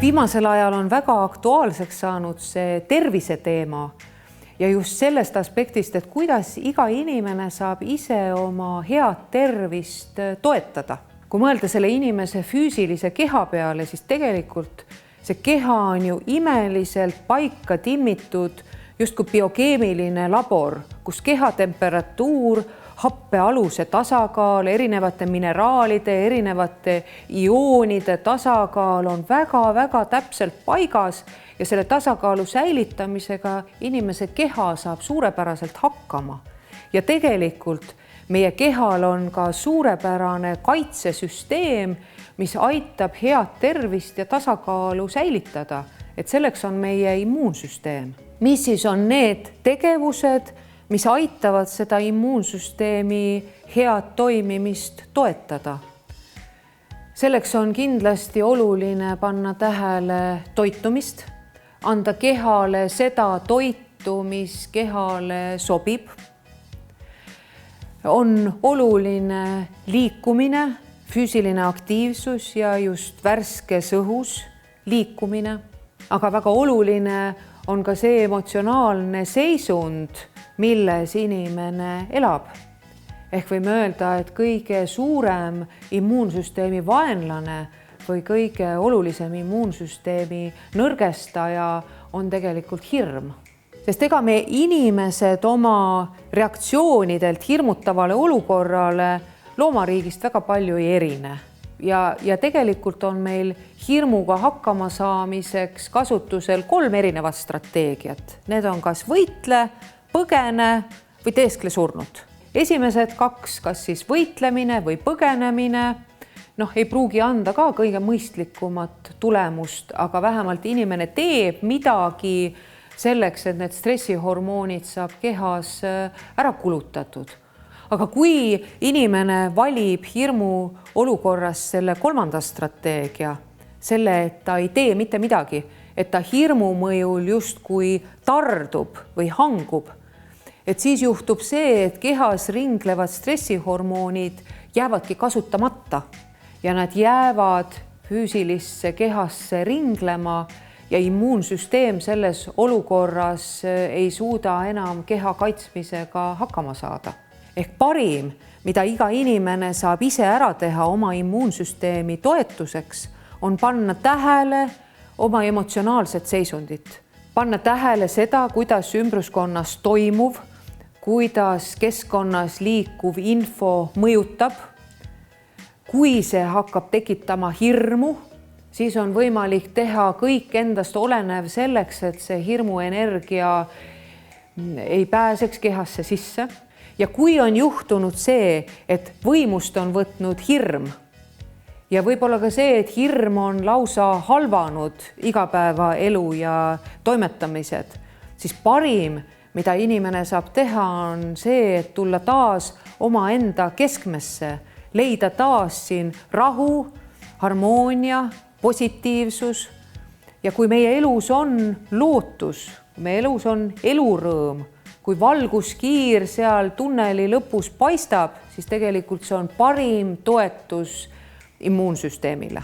Viimasel ajal on väga aktuaalseks saanud see tervise teema ja just sellest aspektist, et kuidas iga inimene saab ise oma head tervist toetada. Kui mõelda selle inimese füüsilise keha peale, siis tegelikult see keha on ju imeliselt paika timmitud justkui biokeemiline labor, kus keha temperatuur, happealuse tasakaal, erinevate mineraalide, erinevate ioonide tasakaal on väga-väga täpselt paigas ja selle tasakaalu säilitamisega inimese keha saab suurepäraselt hakkama. Ja tegelikult meie kehal on ka suurepärane kaitsesüsteem, mis aitab head tervist ja tasakaalu säilitada. Et selleks on meie immuunsüsteem. Mis siis on need tegevused, mis aitavad seda immuunsüsteemi head toimimist toetada? Selleks on kindlasti oluline panna tähele toitumist, anda kehale seda toitu, mis kehale sobib. On oluline liikumine, füüsiline aktiivsus ja just värskes õhus liikumine. Aga väga oluline on ka see emotsionaalne seisund, milles inimene elab. Ehk võime öelda, et kõige suurem immuunsüsteemi vaenlane või kõige olulisem immuunsüsteemi nõrgestaja on tegelikult hirm. Sest ega me inimesed oma reaktsioonidelt hirmutavale olukorrale loomariigist väga palju ei erine. Ja tegelikult on meil hirmuga hakkama saamiseks kasutusel 3 erinevat strateegiat. Need on kas võitle, põgene või teeskle surnud. Esimesed 2, kas siis võitlemine või põgenemine, ei pruugi anda ka kõige mõistlikumat tulemust, aga vähemalt inimene teeb midagi selleks, et need stressihormoonid saab kehas ära kulutatud. Aga kui inimene valib hirmu olukorras selle 3. strateegia, selle, et ta ei tee mitte midagi, et ta hirmu mõjul justkui tardub või hangub, et siis juhtub see, et kehas ringlevad stressihormoonid jäävadki kasutamata ja nad jäävad füüsilisse kehasse ringlema ja immuunsüsteem selles olukorras ei suuda enam keha kaitsmisega hakkama saada. Ehk parim, mida iga inimene saab ise ära teha oma immuunsüsteemi toetuseks, on panna tähele oma emotsionaalset seisundit. Panna tähele seda, kuidas ümbruskonnas toimuv, kuidas keskkonnas liikuv info mõjutab. Kui see hakkab tekitama hirmu, siis on võimalik teha kõik endast olenev selleks, et see hirmuenergia ei pääseks kehasse sisse. Ja kui on juhtunud see, et võimust on võtnud hirm ja võib-olla ka see, et hirm on lausa halvanud igapäevaelu ja toimetamised, siis parim, mida inimene saab teha, on see, et tulla taas omaenda keskmesse, leida taas siin rahu, harmoonia, positiivsus. Ja kui meie elus on lootus, meie elus on elurõõm, kui valguskiir seal tunneli lõpus paistab, siis tegelikult see on parim toetus immuunsüsteemile.